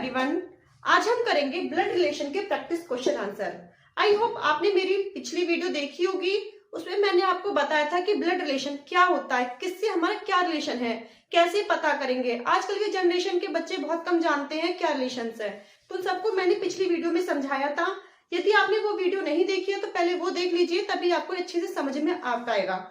Everyone, आज हम करेंगे ब्लड रिलेशन के practice question answer. I hope आपने मेरी पिछली वीडियो देखी होगी। उसमें मैंने आपको बताया था कि ब्लड रिलेशन क्या होता है, किससे हमारा क्या रिलेशन है, कैसे पता करेंगे। आजकल के जनरेशन के बच्चे बहुत कम जानते हैं क्या रिलेशन है, तो उन सबको मैंने पिछली वीडियो में समझाया था। यदि आपने वो वीडियो नहीं देखी है तो पहले वो देख लीजिए, तभी आपको अच्छे से समझ में आ पाएगा।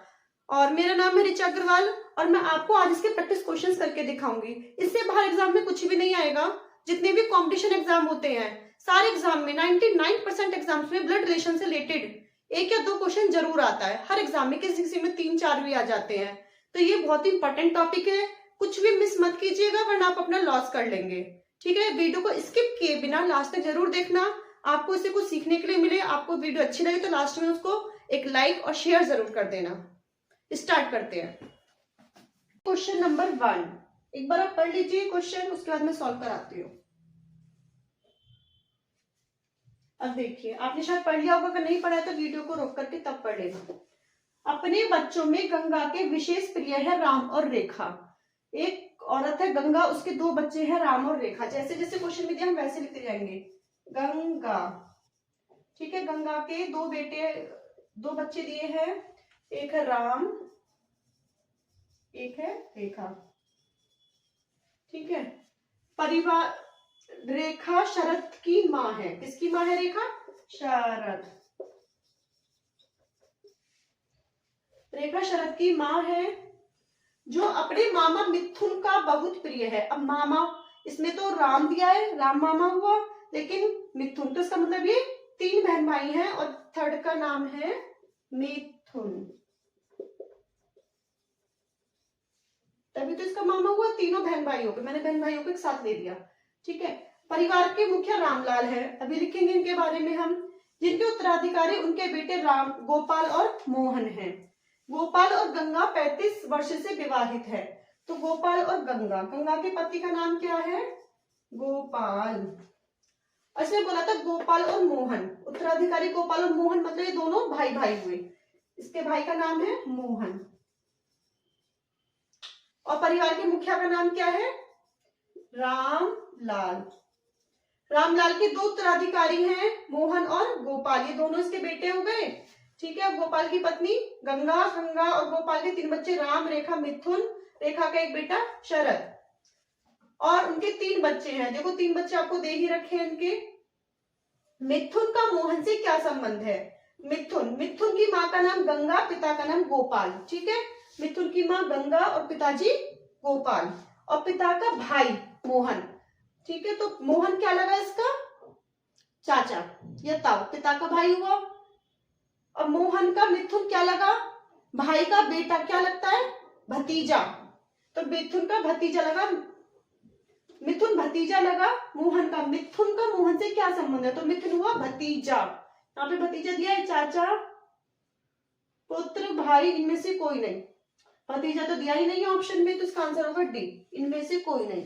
और मेरा नाम है ऋचा अग्रवाल और मैं आपको आज इसके प्रैक्टिस क्वेश्चंस करके दिखाऊंगी। इससे बाहर एग्जाम में कुछ भी नहीं आएगा। जितने भी कंपटीशन एग्जाम होते हैं, सारे एग्जाम में 99% एग्जाम्स में ब्लड रिलेशन से रिलेटेड एक या दो क्वेश्चन जरूर आता है। हर एग्जाम में किसी किसी में 3-4 भी आ जाते हैं। तो ये बहुत ही इंपॉर्टेंट टॉपिक है, कुछ भी मिस मत कीजिएगा वरना आप अपना लॉस कर लेंगे। ठीक है, वीडियो को स्किप किए बिना लास्ट तक जरूर देखना, आपको इससे कुछ सीखने के लिए मिले। आपको वीडियो अच्छी लगे तो लास्ट में उसको एक लाइक और शेयर जरूर कर देना। स्टार्ट करते हैं। क्वेश्चन नंबर 1, एक बार आप पढ़ लीजिए क्वेश्चन, उसके बाद मैं सॉल्व कराती हूँ। अब देखिए, आपने शायद पढ़ लिया होगा, अगर नहीं पढ़ा है तो वीडियो को रोक करके तब पढ़ लेना। अपने बच्चों में गंगा के विशेष प्रिय है राम और रेखा। एक औरत है गंगा, उसके 2 बच्चे हैं राम और रेखा। जैसे जैसे क्वेश्चन में दिया हम वैसे लिखते जाएंगे। गंगा, ठीक है, गंगा के 2 बच्चे दिए हैं, एक है राम एक है रेखा। ठीक है, परिवार, रेखा शरद की माँ है। किसकी माँ है रेखा? शरद। रेखा शरद की माँ है, जो अपने मामा मिथुन का बहुत प्रिय है। अब मामा, इसमें तो राम दिया है, राम मामा हुआ, लेकिन मिथुन, तो इसका मतलब ये 3 बहन भाई हैं और थर्ड का नाम है मिथुन, तभी तो इसका मामा हुआ। तीनों बहन भाई हो गए, मैंने बहन भाइयों को एक साथ ले दिया। ठीक है, परिवार के मुखिया रामलाल है, अभी लिखेंगे इनके बारे में हम। जिनके उत्तराधिकारी उनके बेटे राम, गोपाल और मोहन हैं। गोपाल और गंगा 35 वर्ष से विवाहित है। तो गोपाल और गंगा, गंगा के पति का नाम क्या है? गोपाल। इसमें बोला था गोपाल और मोहन, उत्तराधिकारी गोपाल और मोहन, मतलब ये दोनों भाई भाई हुए। इसके भाई का नाम है मोहन। और परिवार के मुखिया का नाम क्या है? रामलाल। रामलाल के 2 उत्तराधिकारी हैं, मोहन और गोपाल, ये दोनों इसके बेटे हो गए। ठीक है, गोपाल की पत्नी गंगा, गंगा और गोपाल के 3 बच्चे राम, रेखा, मिथुन, रेखा का एक बेटा शरद, और उनके 3 बच्चे हैं। देखो 3 बच्चे आपको दे ही रखे हैं इनके। मिथुन का मोहन से क्या संबंध है? मिथुन, मिथुन की माँ का नाम गंगा, पिता का नाम गोपाल। ठीक है, मिथुन की माँ गंगा और पिताजी गोपाल, और पिता का भाई मोहन। ठीक है, तो मोहन क्या लगा इसका? चाचा या ताऊ, पिता का भाई हुआ। और मोहन का मिथुन क्या लगा? भाई का बेटा, क्या लगता है? भतीजा। तो मिथुन का भतीजा लगा, मिथुन भतीजा लगा मोहन का। मिथुन का मोहन से क्या संबंध है? तो मिथुन हुआ भतीजा। यहाँ पे भतीजा दिया है, चाचा, पुत्र, भाई, इनमें से कोई नहीं। भतीजा तो दिया ही नहीं है ऑप्शन में, तो इसका आंसर होगा डी, इनमें से कोई नहीं।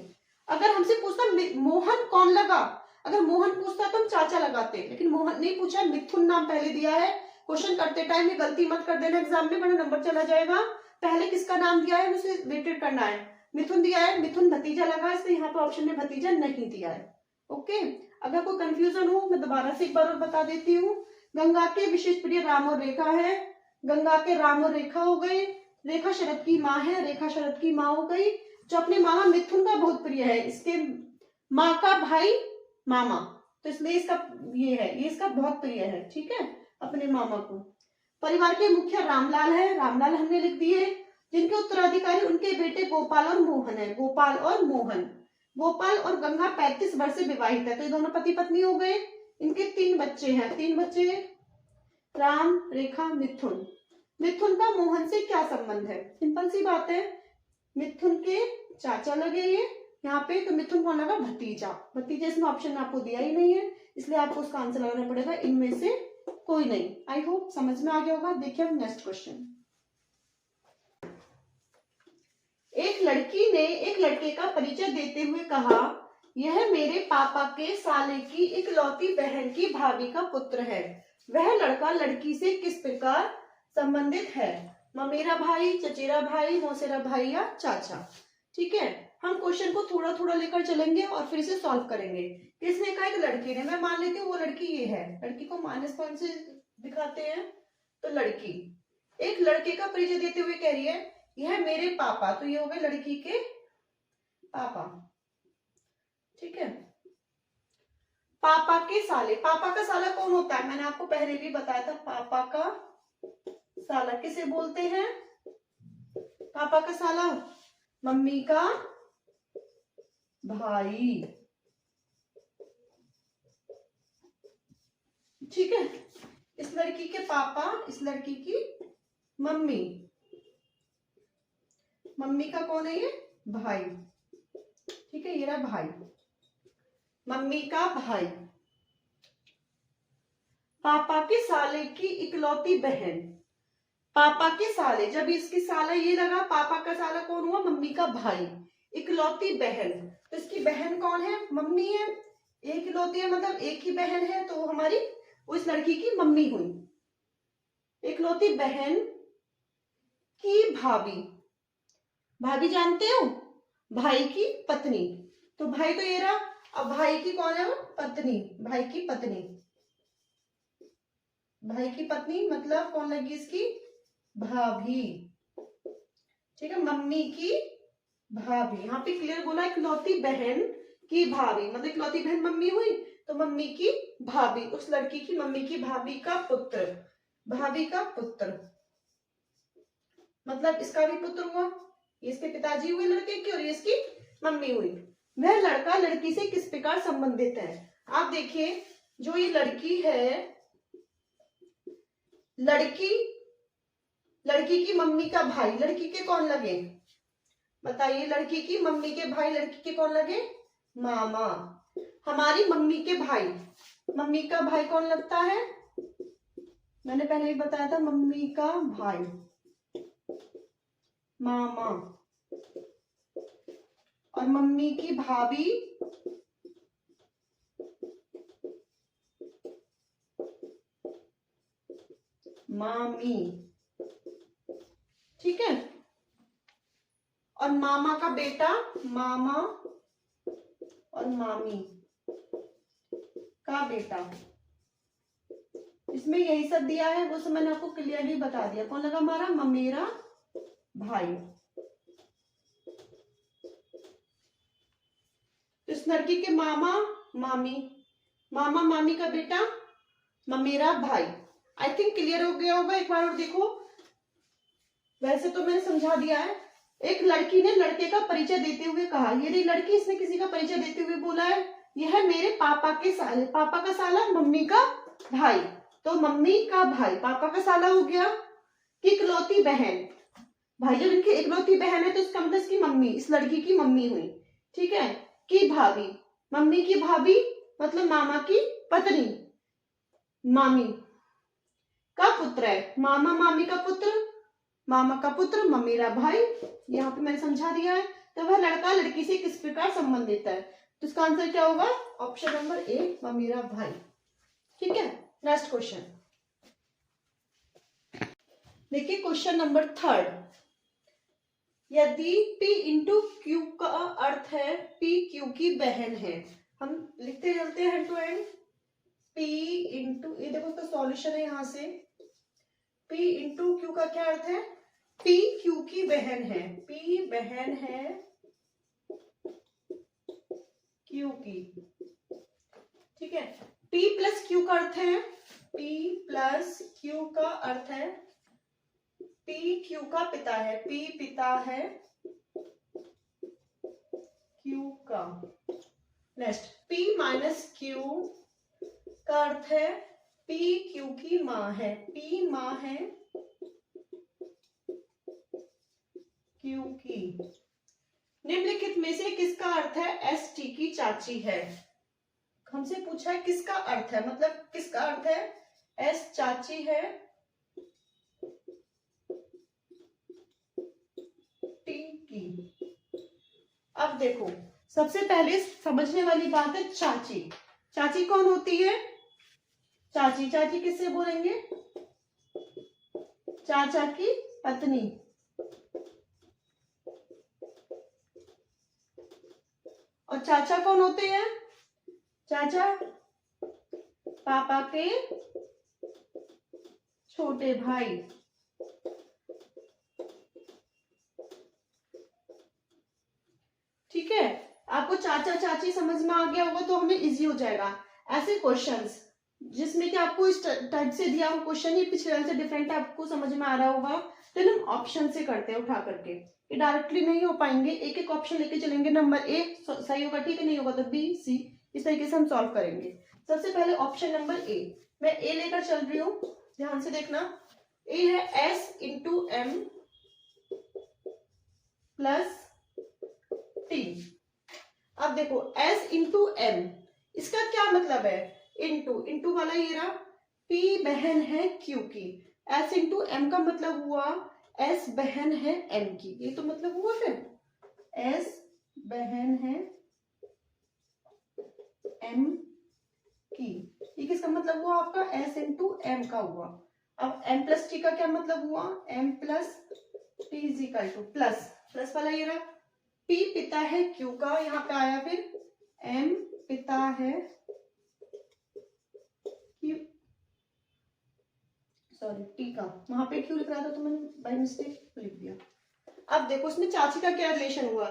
अगर हमसे पूछता मोहन कौन लगा, अगर मोहन पूछता तो हम चाचा लगाते, लेकिन मोहन नहीं पूछा, मिथुन नाम पहले दिया है। क्वेश्चन करते टाइम ये गलती मत कर देना एग्जाम में, वरना नंबर चला जाएगा। पहले किसका नाम दिया है उसे रिलेटेड करना है। मिथुन दिया है, मिथुन भतीजा लगा, इसलिए यहाँ पे ऑप्शन में भतीजा नहीं दिया है। ओके, अगर कोई कंफ्यूजन हो मैं दोबारा से एक बार और बता देती हूँ। गंगा के विशेष प्रिय राम और रेखा है, गंगा के राम और रेखा हो गए। रेखा शरद की माँ है, रेखा शरद की माँ हो गई। जो अपने मामा मिथुन का बहुत प्रिय है, इसके माँ का भाई मामा, तो इसलिए इसका ये है, ये इसका बहुत प्रिय है। ठीक है, अपने मामा को। परिवार के मुखिया रामलाल है, रामलाल हमने लिख दिए। जिनके उत्तराधिकारी उनके बेटे गोपाल और मोहन है, गोपाल और मोहन। गोपाल और गंगा 35 वर्ष से विवाहित है, तो ये दोनों पति पत्नी हो गए। इनके 3 बच्चे हैं, 3 बच्चे, राम, रेखा, मिथुन। मिथुन का मोहन से क्या संबंध है? सिंपल सी बात है, मिथुन के चाचा लगे ये यहाँ पे, तो मिथुन कौन लगा? भतीजा। भतीजा इसमें ऑप्शन आपको दिया ही नहीं है, इसलिए आपको उसका आंसर लगाना पड़ेगा इनमें से कोई नहीं। आई होप समझ में आ गया होगा। देखिए हम नेक्स्ट क्वेश्चन। एक लड़की ने एक लड़के का परिचय देते हुए कहा, यह मेरे पापा के साले की इकलौती बहन की भाभी का पुत्र है। वह लड़का लड़की से किस प्रकार संबंधित है? ममेरा भाई, चचेरा भाई, मौसेरा भाई या चाचा। ठीक है, हम क्वेश्चन को थोड़ा थोड़ा लेकर चलेंगे और फिर इसे सॉल्व करेंगे। किसने कहा? एक लड़की ने। मैं मान लेती हूँ वो लड़की ये है। लड़की को माइनस पॉइंट से दिखाते हैं। तो लड़की एक लड़के का परिचय देते हुए कह रही है यह मेरे पापा। तो ये हो गए लड़की के पापा। ठीक है। पापा के साले। पापा का साला कौन होता है? मैंने आपको पहले भी बताया था। पापा का साला किसे बोलते हैं? पापा का साला मम्मी का भाई। ठीक है। इस लड़की के पापा, इस लड़की की मम्मी। मम्मी का कौन है? ये भाई। ठीक है, ये रहा भाई, मम्मी का भाई। पापा के साले की इकलौती बहन। पापा के साले, जब इसकी साला ये लगा, पापा का साला कौन हुआ? मम्मी का भाई। इकलौती बहन, तो इसकी बहन कौन है? मम्मी है। एक इकलौती है मतलब एक ही बहन है, तो वो हमारी उस लड़की की मम्मी हुई। इकलौती बहन की भाभी। भाभी जानते हो? भाई की पत्नी। तो भाई तो ये रहा। अब भाई की कौन है? वो पत्नी। भाई की पत्नी। भाई की पत्नी मतलब कौन लगी इसकी? भाभी। ठीक है, मम्मी की भाभी। यहाँ पे क्लियर बोला इकलौती बहन की भाभी, मतलब इकलौती बहन मम्मी हुई, तो मम्मी की भाभी, उस लड़की की मम्मी की भाभी का पुत्र। भाभी का पुत्र मतलब इसका भी पुत्र हुआ। ये इसके पिताजी हुए लड़के की और ये इसकी मम्मी हुई। वह लड़का लड़की से किस प्रकार संबंधित है? आप देखिए, जो ये लड़की है, लड़की की मम्मी का भाई, लड़की के कौन लगे? बताइए, लड़की की मम्मी के भाई लड़की के कौन लगे? मामा। हमारी मम्मी के भाई, मम्मी का भाई कौन लगता है? मैंने पहले ही बताया था, मम्मी का भाई मामा। और मम्मी की भाभी मामी। ठीक है। और मामा का बेटा मामा और मामी का बेटा। इसमें यही सब दिया है, वो सब मैंने आपको क्लियरली बता दिया। कौन लगा हमारा? मेरा भाई। इस लड़की के मामा मामी, मामा मामी का बेटा मेरा भाई। आई थिंक क्लियर हो गया होगा। एक बार और देखो, वैसे तो मैंने समझा दिया है। एक लड़की ने लड़के का परिचय देते हुए कहा, ये रही लड़की, इसने किसी का परिचय देते हुए बोला है यह मेरे पापा के साले। पापा का साला मम्मी का भाई, तो मम्मी का भाई पापा का साला हो गया। कि इकलौती बहन, भाई जब इनकी इकलौती बहन है तो इसका मतलब इसकी मम्मी, इस लड़की की मम्मी हुई। ठीक है। कि भाभी, मम्मी की भाभी मतलब मामा की पत्नी, मामी का पुत्र है। मामा मामी का पुत्र, मामा का पुत्र मेरा भाई। यहाँ पे मैंने समझा दिया है। तो वह लड़का लड़की से किस प्रकार संबंधित है? तो इसका आंसर क्या होगा? ऑप्शन नंबर ए, मेरा भाई। ठीक है। नेक्स्ट क्वेश्चन देखिए, क्वेश्चन नंबर 3। यदि P इंटू क्यू का अर्थ है P क्यू की बहन है, हम लिखते चलते हैं hand to hand. P into, ये देखो इसका सॉल्यूशन है यहाँ से। P इंटू क्यू का क्या अर्थ है? P क्यू की बहन है। P बहन है क्यू की। ठीक है। P प्लस क्यू का अर्थ है, P प्लस क्यू का अर्थ है P क्यू का पिता है। P पिता है क्यू का। नेक्स्ट, P माइनस क्यू का अर्थ है P क्यू की माँ है। P माँ है क्यू की। निम्नलिखित में से किसका अर्थ है एस टी की चाची है? हमसे पूछा है किसका अर्थ है, मतलब किसका अर्थ है एस चाची है टी की। अब देखो, सबसे पहले समझने वाली बात है चाची। चाची कौन होती है? चाची, चाची किससे बोलेंगे? चाचा की पत्नी। और चाचा कौन होते हैं? चाचा पापा के छोटे भाई। ठीक है, आपको चाचा चाची समझ में आ गया होगा तो हमें इजी हो जाएगा। ऐसे क्वेश्चंस जिसमें कि आपको इस टाइप से दिया हुआ क्वेश्चन ही पिछले वाले से डिफरेंट है, आपको समझ में आ रहा होगा, तो हम ऑप्शन से करते हैं उठा करके, ये डायरेक्टली नहीं हो पाएंगे, एक एक ऑप्शन लेके चलेंगे, नंबर ए सही होगा ठीक है, नहीं होगा तो बी सी, इस तरीके से हम सॉल्व करेंगे। सबसे पहले ऑप्शन नंबर ए, मैं ए लेकर चल रही हूँ, ध्यान से देखना। ए है S into M plus T. अब देखो S इंटू एम, इसका क्या मतलब है? इंटू इंटू वाला ये रहा, P बहन है Q की, S इंटू एम का मतलब हुआ S बहन है M की, ये तो मतलब हुआ फिर S बहन है M की, ये किसका मतलब हुआ आपका? S इंटू एम का हुआ। अब M प्लस टी का क्या मतलब हुआ? M plus T is equal to plus plus वाला ये रहा, P पिता है Q का, यहाँ पे आया फिर M पिता है Q, सॉरी T का, वहां पे Q लिख रहा था तो मैंने बाय मिस्टेक लिख दिया। अब देखो इसमें चाची का क्या रिलेशन हुआ,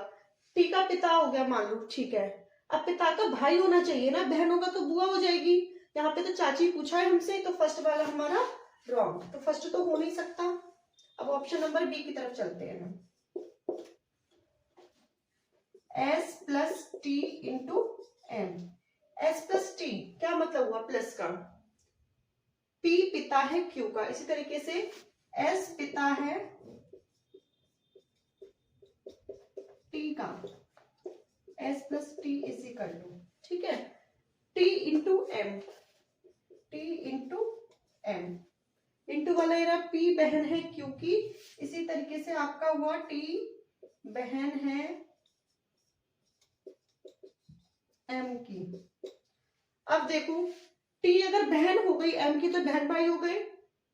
T का पिता हो गया मान लो, ठीक है, अब पिता का भाई होना चाहिए ना, बहन होगा तो बुआ हो जाएगी, यहाँ पे तो चाची पूछा है हमसे, तो फर्स्ट वाला हमारा रॉन्ग, तो फर्स्ट तो हो नहीं सकता। अब ऑप्शन नंबर बी की तरफ चलते हैं ना, S plus T into M, S plus T क्या मतलब हुआ? प्लस का, P पिता है Q का, इसी तरीके से S पिता है T का, S plus T is equal to, ठीक है, T into M, T into M, into वाला ये रहा P बहन है Q की, इसी तरीके से आपका हुआ T बहन है M की। अब देखो T अगर बहन हो गई M की तो बहन भाई हो गए,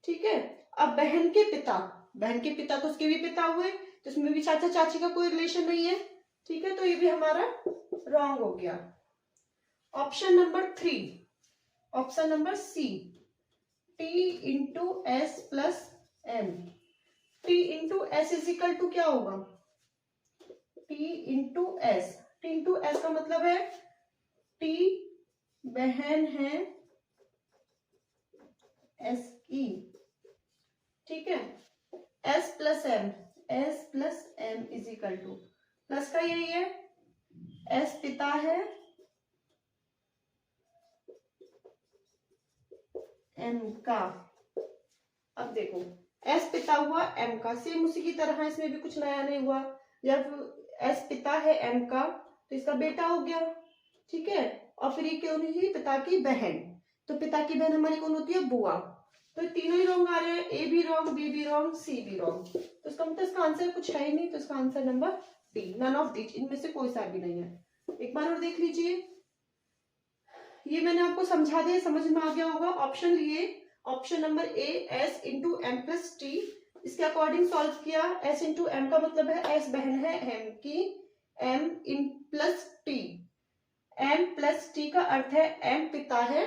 ठीक है। अब बहन के पिता तो उसके भी पिता हुए, तो इसमें भी चाचा चाची का कोई रिलेशन नहीं है, ठीक है, तो ये भी हमारा रॉन्ग हो गया। Option number 3, option number C, T into S plus M, T into S is equal to क्या होगा? T into S, T into S का मतलब है T बहन है S की, ठीक है, S plus M is equal to, plus का यही है S पिता है M का। अब देखो S पिता हुआ M का, सेम उसी की तरह इसमें भी कुछ नया नहीं हुआ, जब S पिता है M का तो इसका बेटा हो गया, ठीक है, और फिर ये क्यों नहीं हुई? पिता की बहन, तो पिता की बहन हमारी कौन होती है? बुआ, तो तीनों ही रॉन्ग आ रहे हैं, ए भी रॉन्ग, बी भी रॉन्ग, सी भी रॉन्ग, तो इसका मतलब इसका आंसर कुछ है ही नहीं, तो इसका answer number D, none of this, इनमें से कोई सा भी नहीं है। एक बार और देख लीजिए, ये मैंने आपको समझा दिया, समझ में आ गया होगा। ऑप्शन लिए, option number A S into M plus T, इसके अकॉर्डिंग सॉल्व किया, एस इंटू एम का मतलब है एस बहन है एम की, M in plus T, M plus T का अर्थ है एम पिता है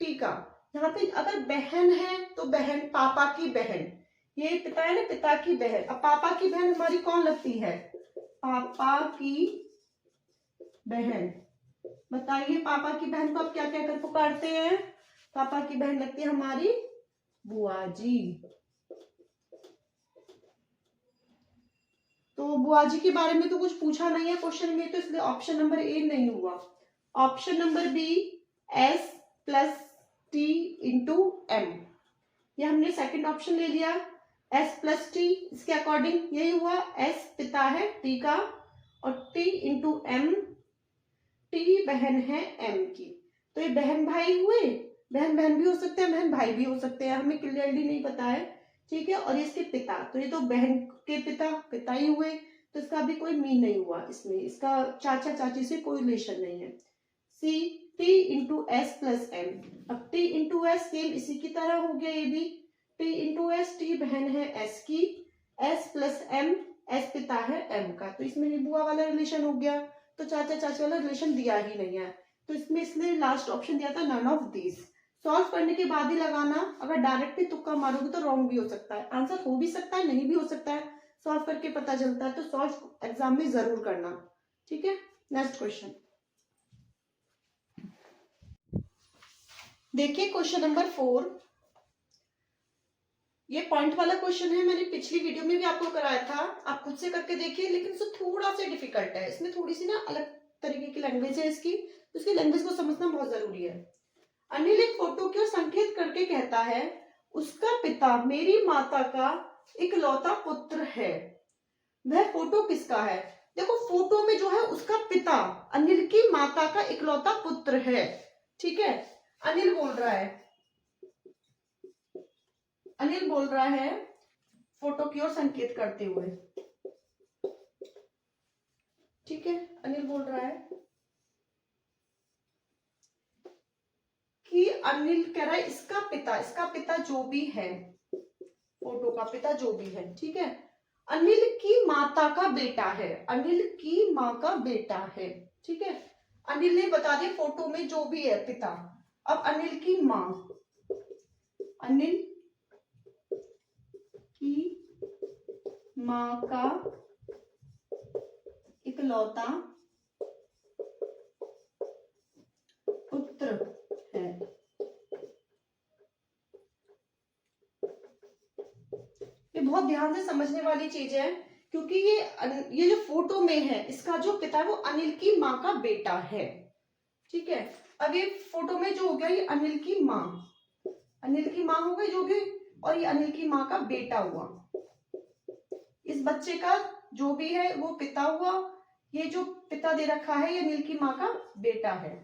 टी का। यहाँ पे अगर बहन है तो बहन पापा की बहन, ये पिता है ना, पिता की बहन, अब पापा की बहन हमारी कौन लगती है? पापा की बहन, बताइए पापा की बहन को आप क्या क्या कर पुकारते हैं? पापा की बहन लगती है हमारी बुआ जी, तो बुआ जी के बारे में तो कुछ पूछा नहीं है क्वेश्चन में, तो इसलिए ऑप्शन नंबर ए नहीं हुआ। Option number B S plus T into M, ये हमने सेकंड ऑप्शन ले लिया, एस प्लस टी, इसके अकॉर्डिंग यही हुआ, एस पिता है टी का और टी इंटू एम, टी बहन है एम की, तो ये बहन भाई हुए, बहन बहन भी हो सकते हैं, बहन भाई भी हो सकते हैं, हमें क्लियरली नहीं पता है, ठीक है, और इसके पिता, तो ये तो बहन के पिता ही हुए, तो इसका भी कोई मीन नहीं हुआ इसमें, इसका चाचा चाची से कोई रिलेशन नहीं है। C T into S plus M, अब टी इंटू एस सेम इसी की तरह हो गया, ये भी टी इंटू एस, टी बहन है एस की, एस प्लस एम, एस पिता है एम का, तो इसमें बुआ वाला रिलेशन हो गया, तो चाचा चाची वाला रिलेशन दिया ही नहीं है, तो इसमें इसने लास्ट ऑप्शन दिया था नन ऑफ दीज। सॉल्व करने के बाद ही लगाना, अगर डायरेक्ट ही तुक्का मारोगे तो रॉन्ग भी हो सकता है, आंसर हो भी सकता है नहीं भी हो सकता है, सॉल्व करके पता चलता है, तो सॉल्व एग्जाम में जरूर करना। ठीक है, नेक्स्ट क्वेश्चन देखिए, क्वेश्चन नंबर 4। ये पॉइंट वाला क्वेश्चन है, मैंने पिछली वीडियो में भी आपको कराया था, आप खुद से करके देखिए, लेकिन इसमें थोड़ा सा डिफिकल्ट है, इसमें थोड़ी सी ना अलग तरीके की लैंग्वेज है इसकी, तो इसकी लैंग्वेज को समझना बहुत जरूरी है। अनिल एक फोटो की ओर संकेत करके कहता है, उसका पिता मेरी माता का इकलौता पुत्र है, वह फोटो किसका है? देखो, फोटो में जो है उसका पिता अनिल की माता का इकलौता पुत्र है। ठीक है, अनिल बोल रहा है, अनिल बोल रहा है फोटो की ओर संकेत करते हुए। ठीक है, अनिल बोल रहा है कि अनिल कह रहा है इसका पिता जो भी है, फोटो का पिता जो भी है, ठीक है, अनिल की माता का बेटा है, अनिल की माँ का बेटा है। ठीक है, अनिल ने बता दिया फोटो में जो भी है पिता, अब अनिल की माँ, अनिल की माँ का इकलौता पुत्र है। ये बहुत ध्यान से समझने वाली चीज है, क्योंकि ये जो फोटो में है इसका जो पिता है वो अनिल की माँ का बेटा है। ठीक है, अब ये फोटो में जो हो गया ये अनिल की माँ, अनिल की माँ हो गई जो भी, और ये अनिल की माँ का बेटा हुआ, इस बच्चे का जो भी है वो पिता हुआ, ये जो पिता दे रखा है ये अनिल की माँ का बेटा है।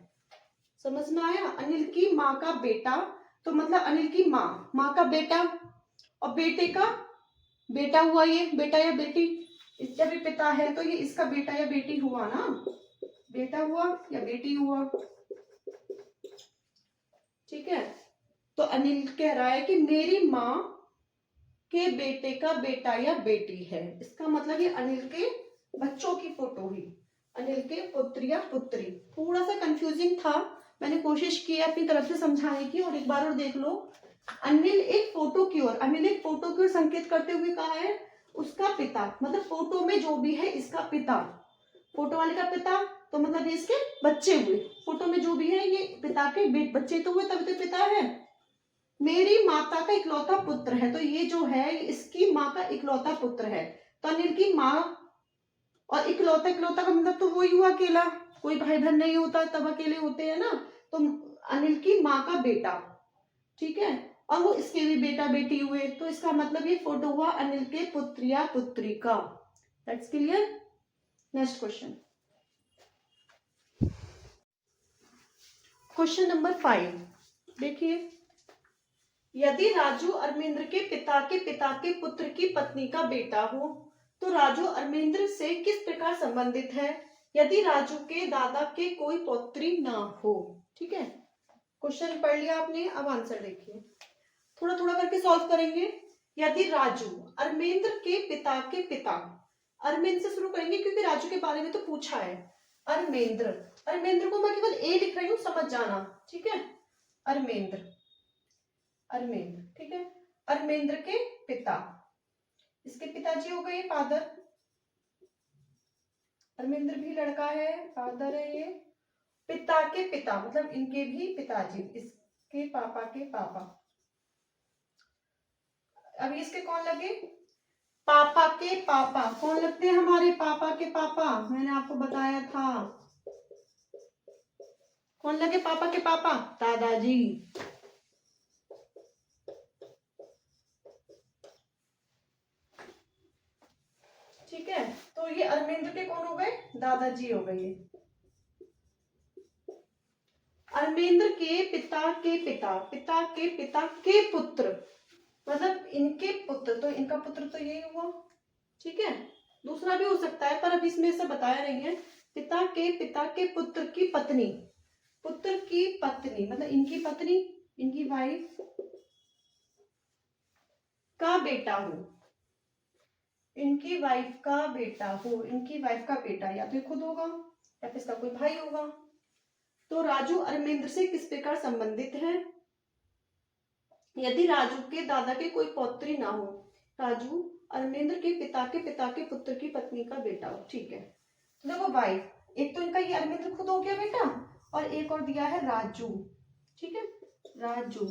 समझ में आया? अनिल की माँ का बेटा, तो मतलब अनिल की माँ का बेटा, और बेटे का बेटा हुआ, ये बेटा या बेटी, जब ये पिता है तो ये इसका बेटा या बेटी हुआ ना, बेटा हुआ या बेटी हुआ। ठीक है, तो अनिल कह रहा है कि मेरी माँ के बेटे का बेटा या बेटी है, इसका मतलब ये अनिल के बच्चों की फोटो हुई, अनिल के पुत्र या पुत्री। थोड़ा सा कंफ्यूजिंग था, मैंने कोशिश की अपनी तरफ से समझाने की, और एक बार और देख लो। अनिल एक फोटो की ओर संकेत करते हुए कहा है उसका पिता, मतलब फोटो में जो भी है इसका पिता, फोटो वाले का पिता, तो मतलब ये इसके बच्चे हुए, फोटो में जो भी है ये पिता के बच्चे तो हुए, तभी तो पिता है। मेरी माता का इकलौता पुत्र है, तो ये जो है इसकी माँ का इकलौता पुत्र है, तो अनिल की माँ, और इकलौता का मतलब तो वही हुआ अकेला, कोई भाई बहन नहीं होता तब अकेले होते हैं ना, तो अनिल की माँ का बेटा। ठीक है, और वो इसके भी बेटा बेटी हुए, तो इसका मतलब ये फोटो हुआ अनिल के पुत्र या पुत्री का। That's clear. Next question, question number 5 देखिए, यदि राजू अरविंद्र के पिता के पुत्र की पत्नी का बेटा हो, तो राजू अरविंद्र से किस प्रकार संबंधित है, यदि राजू के दादा के कोई पौत्री ना हो। ठीक है, क्वेश्चन पढ़ लिया आपने, अब आंसर देखिए, थोड़ा थोड़ा करके सॉल्व करेंगे। यदि राजू अरविंद्र के पिता, अरविंद से शुरू करेंगे क्योंकि राजू के बारे में तो पूछा है। अरविंद्र, अरविंद्र को मैं केवल ए लिख रही हूं, समझ जाना। ठीक है, अरविंद्र, अरविंद्र, ठीक है, अरविंद्र के पिता, इसके पिताजी हो गए फादर, अरविंद्र भी लड़का है, फादर है ये, पिता के पिता मतलब इनके भी पिताजी, इसके पापा के पापा। अभी इसके कौन लगे? पापा के पापा। कौन लगते हैं हमारे पापा के पापा? मैंने आपको बताया था, कौन लगे पापा के पापा? दादाजी। ठीक है, तो ये अरविंद्र के कौन हो गए? दादाजी हो गए। अरविंद्र के पिता के पिता के पुत्र, मतलब इनके पुत्र, तो इनका पुत्र तो यही हुआ। ठीक है, दूसरा भी हो सकता है पर अब इसमें से बताया नहीं है। पिता के पुत्र की पत्नी, पुत्र की पत्नी मतलब इनकी पत्नी, इनकी वाइफ का बेटा हो, इनकी वाइफ का बेटा हो, इनकी वाइफ का बेटा, या तो खुद होगा या फिर इसका कोई भाई होगा। तो राजू अरविंद से किस प्रकार संबंधित है? यदि राजू के दादा के कोई पौत्री ना हो, राजू अरविंद के पिता के पुत्र की पत्नी का बेटा हो। ठीक है, तो देखो भाई, एक तो इनका ये अरविंद खुद हो गया बेटा, और एक और दिया है राजू। ठीक है, राजू,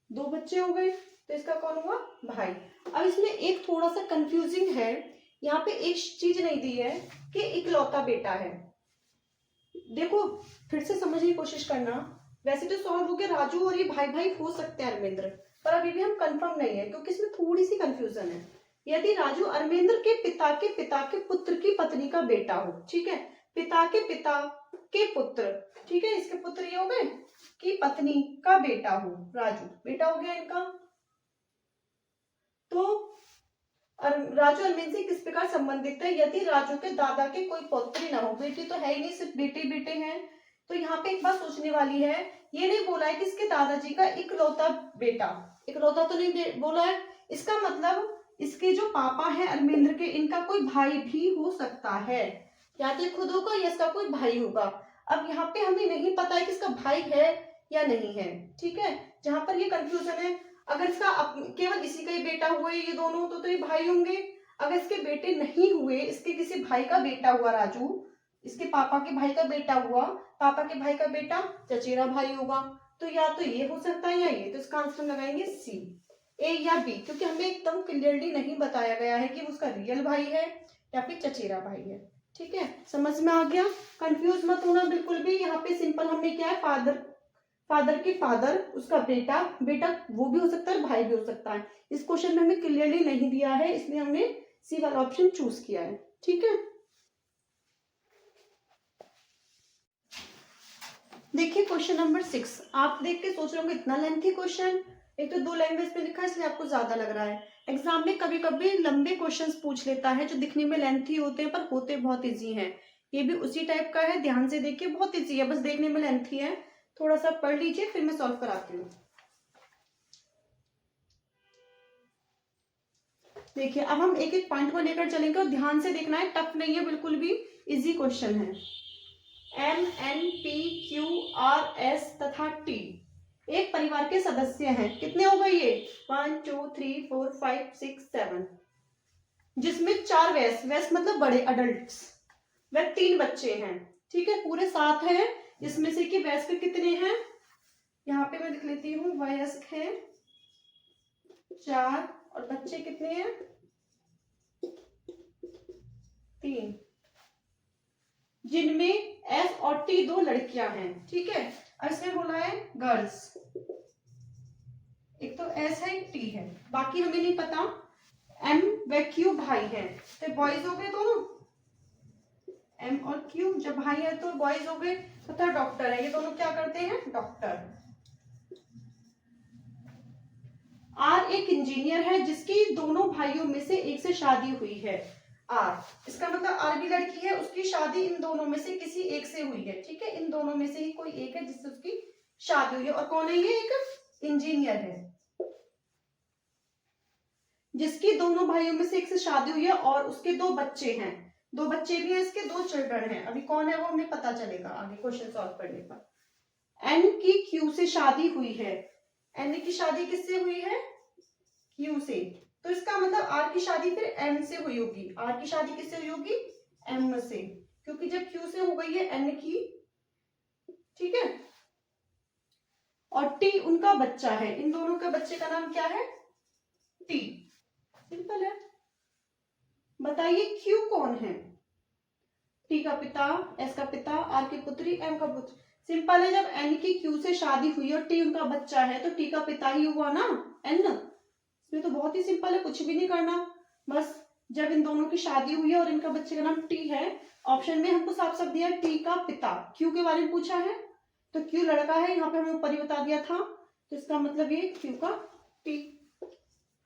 दो बच्चे हो गए, तो इसका कौन हुआ? भाई। अब इसमें एक थोड़ा सा कंफ्यूजिंग है, यहाँ पे एक चीज नहीं दी है कि इकलौता बेटा है। देखो फिर से समझने की कोशिश करना। वैसे तो सॉल्व हो गया, राजू और ये भाई भाई हो सकते हैं अरविंद्र, पर अभी भी हम कंफर्म नहीं है क्योंकि इसमें थोड़ी सी कंफ्यूजन है। यदि राजू अरविंद्र के पिता के पुत्र की पत्नी का बेटा हो, ठीक है, पिता के पुत्र, ठीक है, इसके पुत्र ये हो गए, की पत्नी का बेटा हो, राजू बेटा हो गया इनका। तो राजू अरविंद से किस प्रकार संबंधित है? यदि राजू के दादा के कोई पौत्री ना हो, बेटी तो है ही नहीं, सिर्फ बेटे बेटे हैं। तो यहाँ पे एक बात सोचने वाली है, ये नहीं बोला है कि इसके दादाजी का इकलौता बेटा, इकलौता तो नहीं बोला है, इसका मतलब इसके जो पापा है अरविंद्र के, इनका कोई भाई भी हो सकता है, या तो खुद होगा या इसका कोई भाई होगा। अब यहाँ पे हमें नहीं पता है कि इसका भाई है या नहीं है, ठीक है, जहां पर ये कंफ्यूजन है। अगर इसका केवल इसी का ही बेटा हुए ये दोनों, तो ये भाई होंगे। अगर इसके बेटे नहीं हुए, इसके किसी भाई का बेटा हुआ राजू, इसके पापा के भाई का बेटा हुआ, पापा के भाई का बेटा चचेरा भाई होगा। तो या तो ये हो सकता है या ये, तो इसका आंसर लगाएंगे सी, ए या बी, क्योंकि हमें एकदम क्लियरली नहीं बताया गया है कि उसका रियल भाई है या फिर चचेरा भाई है। ठीक है, समझ में आ गया? कंफ्यूज मत होना बिल्कुल भी। यहाँ पे सिंपल हमने क्या है, फादर के फादर, उसका बेटा वो भी हो सकता है, भाई भी हो सकता है। इस क्वेश्चन में हमें क्लियरली नहीं दिया है, इसलिए हमने सी वाला ऑप्शन चूज किया है। ठीक है, देखिए क्वेश्चन नंबर 6। आप देख के सोच रहे होंगे इतना लेंथी क्वेश्चन, एक तो 2 लैंग्वेज में लिखा है इसलिए आपको ज्यादा लग रहा है। एग्जाम में कभी कभी लंबे क्वेश्चंस पूछ लेता है जो दिखने में लेंथी होते हैं पर होते बहुत इजी हैं। ये भी उसी टाइप का है, ध्यान से देखिए, बहुत इजी है, बस देखने में लेंथी है। थोड़ा सा पढ़ लीजिए फिर मैं सॉल्व कराती हूँ। देखिए अब हम एक एक पॉइंट को लेकर चलेंगे और ध्यान से देखना है, टफ नहीं है बिल्कुल भी, इजी क्वेश्चन है। M N P Q R S तथा टी एक परिवार के सदस्य हैं। कितने हो गए ये? 1 2 3 4 5 6 7, जिसमें 4 वयस्क मतलब बड़े अडल्ट्स, वे 3 बच्चे हैं। ठीक है, पूरे 7 हैं, जिसमें से कि वयस्क कितने हैं, यहाँ पे मैं लिख लेती हूँ, वयस्क हैं 4 और बच्चे कितने हैं? 3, जिनमें एस और टी 2 लड़कियां हैं। ठीक है, इसमें बोला है गर्ल्स, एक तो एस है एक टी है, बाकी हमें नहीं पता। एम व क्यू भाई है, तो बॉयज हो गए दोनों, एम और क्यू जब भाई है तो बॉयज हो गए। तथा डॉक्टर है, ये दोनों क्या करते हैं? डॉक्टर। आर एक इंजीनियर है जिसकी दोनों भाइयों में से एक से शादी हुई है। आर, इसका मतलब आर भी लड़की है, उसकी शादी इन दोनों में से किसी एक से हुई है। ठीक है, इन दोनों में से ही कोई एक है जिससे उसकी शादी हुई है। और कौन है ये? एक इंजीनियर है जिसकी दोनों भाइयों में से एक से शादी हुई है और उसके 2 बच्चे हैं, 2 बच्चे भी हैं इसके, 2 चिल्ड्रन हैं। अभी कौन है वो हमें पता चलेगा आगे क्वेश्चन सॉल्व करने पर। एन की क्यू से शादी हुई है, एन की शादी किससे हुई है? क्यू से, तो इसका मतलब आर की शादी फिर एम से हुई होगी। आर की शादी किससे हुई होगी? एम से, क्योंकि जब क्यू से हो गई है एन की, ठीक है, और टी उनका बच्चा है, इन दोनों के बच्चे का नाम क्या है? टी। सिंपल है। बताइए क्यू कौन है? टी का पिता, एस का पिता, आर की पुत्री, एम का पुत्र। सिंपल है, जब एन की क्यू से शादी हुई और टी उनका बच्चा है तो टी का पिता ही हुआ ना, एन। इसमें तो बहुत ही सिंपल है, कुछ भी नहीं करना, बस जब इन दोनों की शादी हुई है और इनका बच्चे का नाम टी है, ऑप्शन में हमको साफ साफ दिया टी का पिता। क्यू के बारे में पूछा है तो क्यू लड़का है, यहाँ पे हमें ऊपर ही बता दिया था, तो इसका मतलब ये क्यू का, टी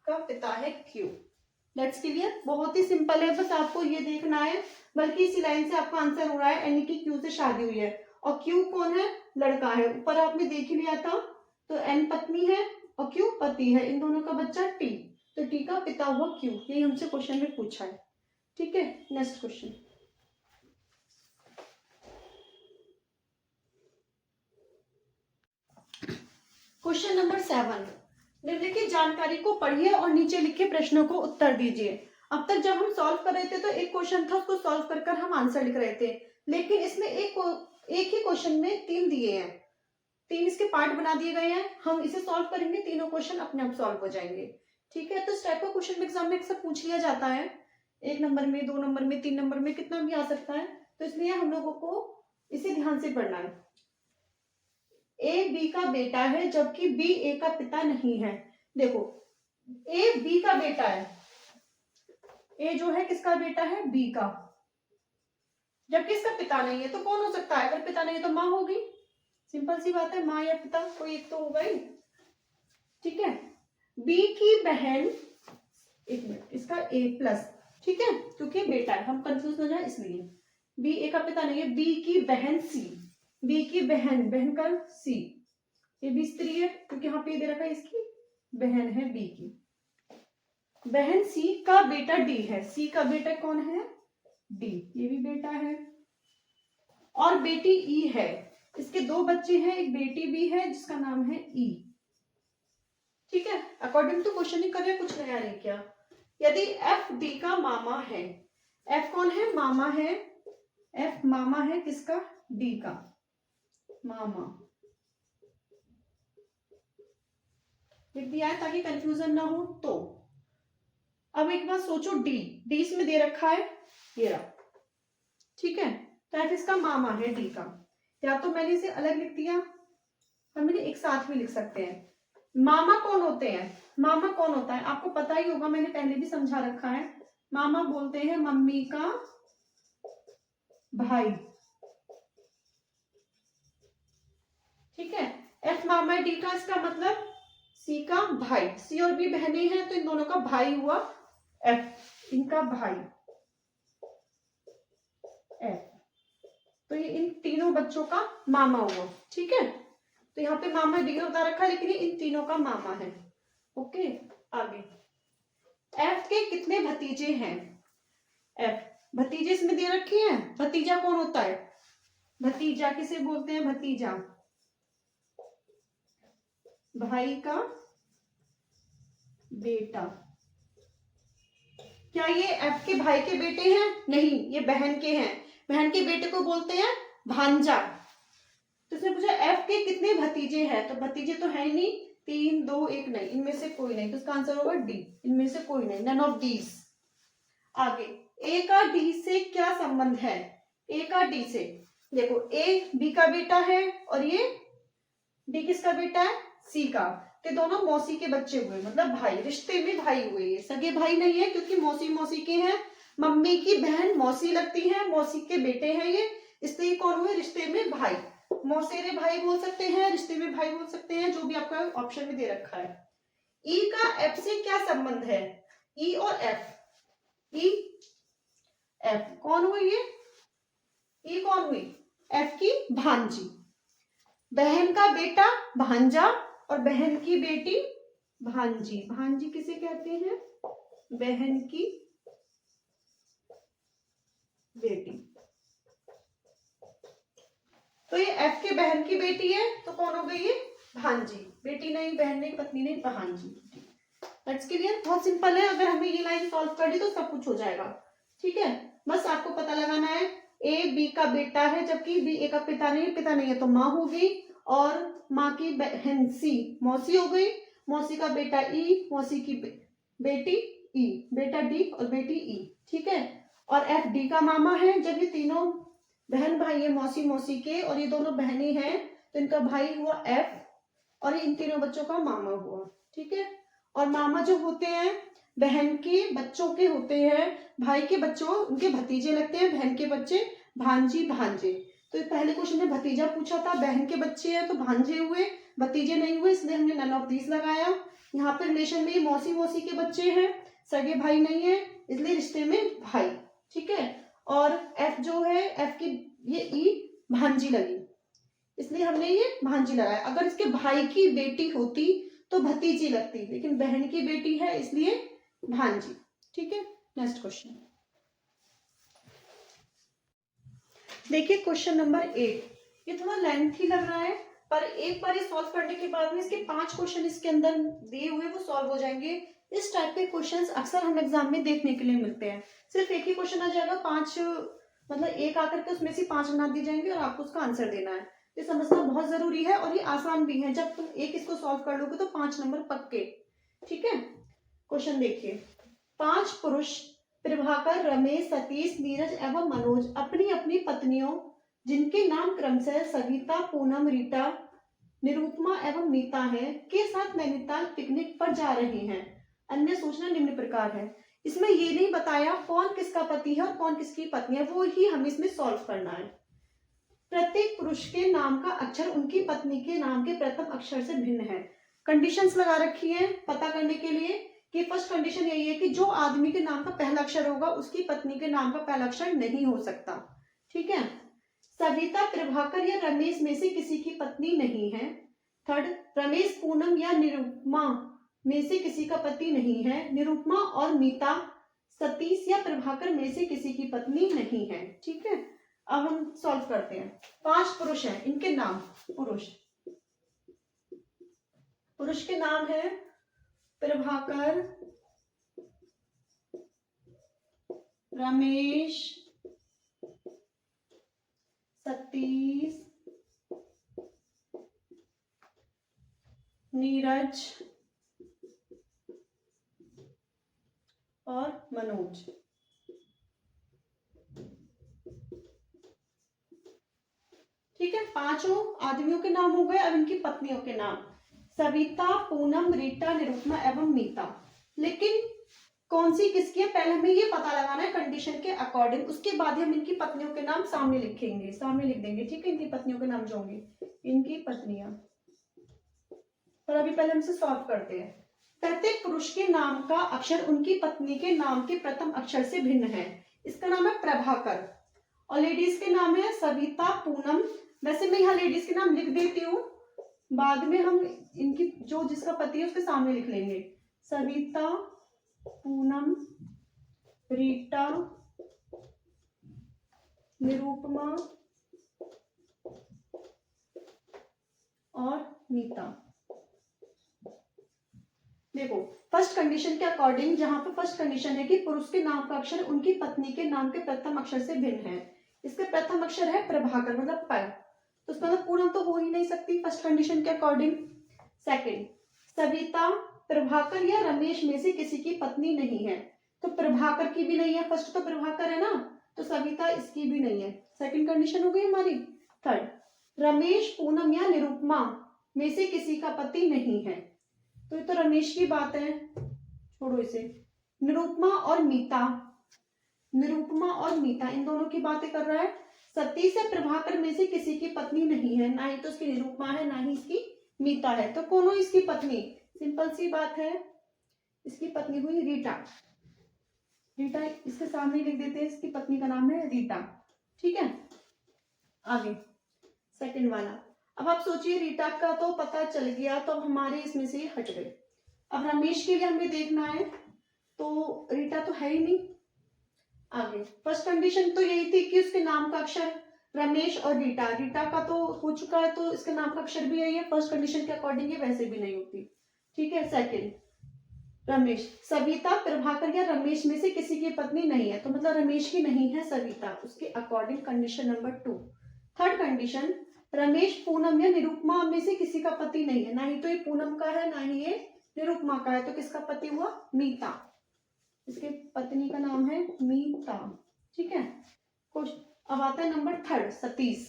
का पिता है क्यू। लेट्स क्लियर, बहुत ही सिंपल है, बस आपको ये देखना है, बल्कि इसी लाइन से आपका आंसर हो रहा है, एन की क्यू से शादी हुई है और क्यू कौन है? लड़का है। ऊपर आपने देख ही लिया था, तो एन पत्नी है और क्यू पति है, इन दोनों का बच्चा टी, तो टी का पिता हुआ क्यू। यही हमसे क्वेश्चन में पूछा है। ठीक है, नेक्स्ट क्वेश्चन। क्वेश्चन नंबर 7, निम्नलिखित जानकारी को पढ़िए और नीचे लिखे प्रश्नों को उत्तर दीजिए। अब तक जब हम सॉल्व कर रहे थे तो एक क्वेश्चन था, उसको सॉल्व कर कर हम आंसर लिख रहे थे, लेकिन इसमें एक ही क्वेश्चन में 3 दिए हैं, 3 इसके पार्ट बना दिए गए हैं। हम इसे सॉल्व करेंगे, तीनों क्वेश्चन अपने आप सॉल्व हो जाएंगे। ठीक है, तो इस टाइप का क्वेश्चन एग्जाम में अक्सर पूछ लिया जाता है, 1 नंबर में, 2 नंबर में, 3 नंबर में, कितना भी आ सकता है। तो इसलिए हम लोगों को इसे ध्यान से पढ़ना है। ए बी का बेटा है जबकि बी ए का पिता नहीं है। देखो, ए बी का बेटा है, ए जो है किसका बेटा है, बी का, जबकि इसका पिता नहीं है। तो कौन हो सकता है? अगर पिता नहीं है तो माँ होगी, सिंपल सी बात है, माँ या पिता कोई एक तो होगा ही। ठीक है, बी की बहन, एक मिनट, इसका ए प्लस, ठीक है, क्योंकि बेटा है, हम कंफ्यूज हो जाए इसलिए। बी ए का पिता नहीं है, बी की बहन सी, बी की बहन, बहन का सी, ये भी स्त्री है क्योंकि यहाँ पे दे रखा है इसकी बहन है, बी की बहन सी का बेटा डी है। सी का बेटा कौन है? डी, ये भी बेटा है। और बेटी ई है, इसके 2 बच्चे हैं, एक बेटी भी है जिसका नाम है ई। ठीक है, अकॉर्डिंग टू क्वेश्चन ही कर रहे, कुछ नया नहीं किया। यदि एफ डी का मामा है, एफ कौन है? मामा है, एफ मामा है किसका? डी का मामा, लिख दिया है ताकि कंफ्यूजन ना हो। तो अब एक बात सोचो, डी, डी इसमें दे रखा है, ये रहा, ठीक है, तो एफ इसका मामा है डी का, या तो मैंने इसे अलग लिख दिया, हम इन्हें एक साथ भी लिख सकते हैं। मामा कौन होते हैं? मामा कौन होता है आपको पता ही होगा, मैंने पहले भी समझा रखा है। मामा बोलते हैं मम्मी का भाई। ठीक है, एफ मामा डी का, इसका मतलब सी का भाई, सी और बी बहनें हैं तो इन दोनों का भाई हुआ एफ, इनका भाई एफ, तो ये इन तीनों बच्चों का मामा हुआ। ठीक है, तो यहाँ पे मामा डी बता रखा है, लेकिन ये इन तीनों का मामा है। ओके, आगे, एफ के कितने भतीजे हैं? एफ, भतीजे इसमें दे रखे हैं। भतीजा कौन होता है? भतीजा किसे बोलते हैं? भतीजा भाई का बेटा। क्या ये एफ के भाई के बेटे हैं? नहीं, ये बहन के हैं। बहन के बेटे को बोलते हैं भांजा। तो इसने पूछा एफ के कितने भतीजे हैं, तो भतीजे तो है नहीं, 3 2 1 नहीं, इनमें से कोई नहीं, तो इसका आंसर होगा डी, इनमें से कोई नहीं, नन ऑफ दीज। आगे, ए का डी से क्या संबंध है? ए का डी से, देखो ए बी का बेटा है और ये डी किसका बेटा है? सी का, तो दोनों मौसी के बच्चे हुए, मतलब भाई, रिश्ते में भाई हुए। ये सगे भाई नहीं है क्योंकि मौसी मौसी के हैं, मम्मी की बहन मौसी लगती है, मौसी के बेटे हैं ये, इसलिए कौन हुए? रिश्ते में भाई, मौसेरे भाई बोल सकते हैं, रिश्ते में भाई बोल सकते हैं, जो भी आपका ऑप्शन में दे रखा है। ई का एफ से क्या संबंध है? ई और एफ, ई एफ कौन हुई? ये ई कौन हुई? एफ की भांजी, बहन का बेटा भांजा और बहन की बेटी भांजी। भांजी किसे कहते हैं? बहन की बेटी। तो ये एफ के बहन की बेटी है, तो कौन हो गई? ये भांजी, बेटी नहीं, बहन नहीं, पत्नी नहीं, भांजी। दैट्स क्लियर, बहुत सिंपल है। अगर हमें ये लाइन सॉल्व कर ली तो सब कुछ हो जाएगा। ठीक है, बस आपको पता लगाना है, ए बी का बेटा है जबकि बी ए का पिता नहीं, पिता नहीं है तो माँ होगी, और माँ की बहन सी मौसी हो गई, मौसी का बेटा ई, मौसी की बेटी ई, बेटा डी और बेटी ई। ठीक है, और एफ डी का मामा है। जब ये तीनों बहन भाई है मौसी मौसी के, और ये दोनों बहनें हैं, तो इनका भाई हुआ एफ, और ये इन तीनों बच्चों का मामा हुआ। ठीक है, और मामा जो होते हैं बहन के बच्चों के होते हैं, भाई के बच्चों उनके भतीजे लगते हैं, बहन के बच्चे भांजी भांजे। तो पहले क्वेश्चन में भतीजा पूछा था, बहन के बच्चे हैं तो भांजे हुए, भतीजे नहीं हुए, इसलिए हमने नन ऑफ दीज लगाया। यहाँ पे रिलेशन में मौसी मौसी के बच्चे हैं, सगे भाई नहीं है, इसलिए रिश्ते में भाई। ठीक है, और एफ जो है, एफ की ये ई भांजी लगी, इसलिए हमने ये भांजी लगाया। अगर इसके भाई की बेटी होती तो भतीजी लगती, लेकिन बहन की बेटी है इसलिए भांजी। ठीक है, नेक्स्ट क्वेश्चन। देखिए क्वेश्चन नंबर 8, ये थोड़ा लेंथी लग रहा है, पर एक बार ये सॉल्व करने के बाद में इसके 5 क्वेश्चन इसके अंदर दिए हुए वो सॉल्व हो जाएंगे। इस टाइप के क्वेश्चंस अक्सर हम एग्जाम में देखने के लिए मिलते हैं। सिर्फ एक ही क्वेश्चन आ जाएगा, 5 मतलब एक आकर के उसमें से 5 बना दिए जाएंगे और आपको उसका आंसर देना है। ये समझना बहुत जरूरी है और ये आसान भी है। जब तुम एक इसको सॉल्व कर लोगे तो 5 नंबर पक्के। ठीक है, क्वेश्चन देखिए। 5 पुरुष प्रभाकर, रमेश, सतीश, नीरज एवं मनोज अपनी अपनी पत्नियों जिनके नाम क्रमशः सविता, पूनम, रीटा, निरुपमा एवं मीता है के साथ नैनीताल पिकनिक पर जा रहे हैं। अन्य सूचना निम्न प्रकार है। इसमें ये नहीं बताया कौन किसका पति है और कौन किसकी पत्नी है, वो ही हमें इसमें सॉल्व करना है। प्रत्येक पुरुष के नाम का अक्षर उनकी पत्नी के नाम के प्रथम अक्षर से भिन्न है। कंडीशंस लगा रखी है पता करने के लिए कि फर्स्ट कंडीशन यही है कि जो आदमी के नाम का पहला अक्षर होगा उसकी पत्नी के नाम का पहला अक्षर नहीं हो सकता। ठीक है। सविता प्रभाकर या रमेश में से किसी की पत्नी नहीं है। थर्ड, रमेश पूनम या निरुपमा में से किसी का पति नहीं है। निरुपमा और मीता सतीश या प्रभाकर में से किसी की पत्नी नहीं है। ठीक है, अब हम सॉल्व करते हैं। 5 पुरुष हैं, इनके नाम। पुरुष के नाम है प्रभाकर, रमेश, सतीश, नीरज और मनोज। ठीक है, 5 आदमियों के नाम हो गए। अब इनकी पत्नियों के नाम, सविता, पूनम, रीटा, निरुपमा एवं मीता। लेकिन कौन सी किसकी है पहले हमें ये पता लगाना है कंडीशन के अकॉर्डिंग, उसके बाद हम इनकी पत्नियों के नाम सामने लिखेंगे, सामने लिख देंगे। ठीक है, इनकी पत्नियों के नाम जो होंगे, इनकी पत्नियां। पर अभी पहले हमसे सॉल्व करते हैं। प्रत्येक पुरुष के नाम का अक्षर उनकी पत्नी के नाम के प्रथम अक्षर से भिन्न है। इसका नाम है प्रभाकर और लेडीज के नाम है सविता, पूनम। वैसे मैं यहाँ लेडीज के नाम लिख देती हूँ, बाद में हम इनकी जो जिसका पति है उसके सामने लिख लेंगे। सविता, पूनम, रीटा, निरुपमा और मीता। देखो फर्स्ट कंडीशन के अकॉर्डिंग, जहां पे फर्स्ट कंडीशन है कि पुरुष के नाम का अक्षर उनकी पत्नी के नाम के प्रथम अक्षर से भिन्न है। इसका प्रथम अक्षर है प्रभाकर मतलब प, तो उसका मतलब पूनम तो हो ही नहीं सकती फर्स्ट कंडीशन के अकॉर्डिंग। सेकंड, सविता प्रभाकर या रमेश में से किसी की पत्नी नहीं है, तो प्रभाकर की भी नहीं है, फर्स्ट तो प्रभाकर है ना, तो सविता इसकी भी नहीं है। सेकंड कंडीशन हो गई हमारी। थर्ड, रमेश, पूनम या निरुपमा में से किसी का पति नहीं है, तो ये तो रमेश की बात है, छोड़ो इसे। निरुपमा और मीता, निरुपमा और मीता इन दोनों की बातें कर रहा है। सतीश या प्रभाकर में से किसी की पत्नी नहीं है, ना ही तो इसकी निरुपमा है ना ही इसकी मीता है, तो कौन हो इसकी पत्नी? सिंपल सी बात है, इसकी पत्नी हुई रीटा। रीटा इसके सामने लिख देते हैं, इसकी पत्नी का नाम है रीटा। ठीक है, आगे सेकंड वाला। अब आप सोचिए रीटा का तो पता चल गया, तो अब हमारे इसमें से हट गए। अब रमेश के लिए हमें देखना है, तो रीटा तो है ही नहीं। आगे फर्स्ट कंडीशन तो यही थी कि उसके नाम का अक्षर रमेश और रीटा, रीटा का तो हो चुका है, तो इसके नाम का अक्षर भी यही है। फर्स्ट कंडीशन के अकॉर्डिंग ये वैसे भी नहीं होती। ठीक है, सेकंड, रमेश, सविता प्रभाकर या रमेश में से किसी की पत्नी नहीं है, तो मतलब रमेश की नहीं है सविता, उसके according condition number 2। Third condition, Ramesh Poonam या निरुपमा में से किसी का पति नहीं है, ना ही तो ये पूनम का है ना ही ये निरुपमा का है, तो किसका पति हुआ? मीता। इसके पत्नी का नाम है मीता। ठीक है, अब आता है नंबर 3, सतीश।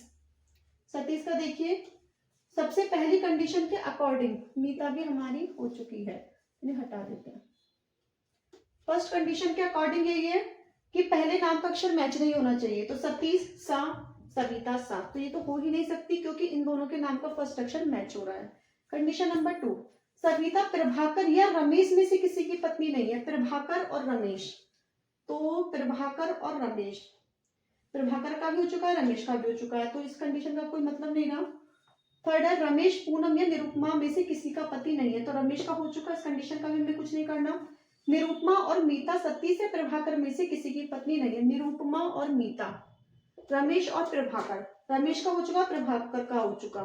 सतीश का देखिए, सबसे पहली कंडीशन के अकॉर्डिंग मीता भी हमारी हो चुकी है, इन्हें हटा देते हैं। फर्स्ट कंडीशन के अकॉर्डिंग यही है कि पहले नाम का अक्षर मैच नहीं होना चाहिए, तो सतीश सा, सविता सा, तो ये तो हो ही नहीं सकती क्योंकि इन दोनों के नाम का फर्स्ट अक्षर मैच हो रहा है। कंडीशन नंबर 2, सविता प्रभाकर या रमेश में से किसी की पत्नी नहीं है, प्रभाकर और रमेश, तो प्रभाकर और रमेश, प्रभाकर का भी हो चुका है रमेश का भी हो चुका है, तो इस कंडीशन का कोई मतलब नहीं रहा। थर्ड है, रमेश पूनम या निरुपमा में से किसी का पति नहीं है, तो रमेश का हो चुका है, इस कंडीशन का भी हमें कुछ नहीं करना। निरुपमा और मीता, सतीश या प्रभाकर में से किसी की पत्नी नहीं है, निरुपमा और मीता, रमेश और प्रभाकर, रमेश का हो चुका, प्रभाकर का हो चुका।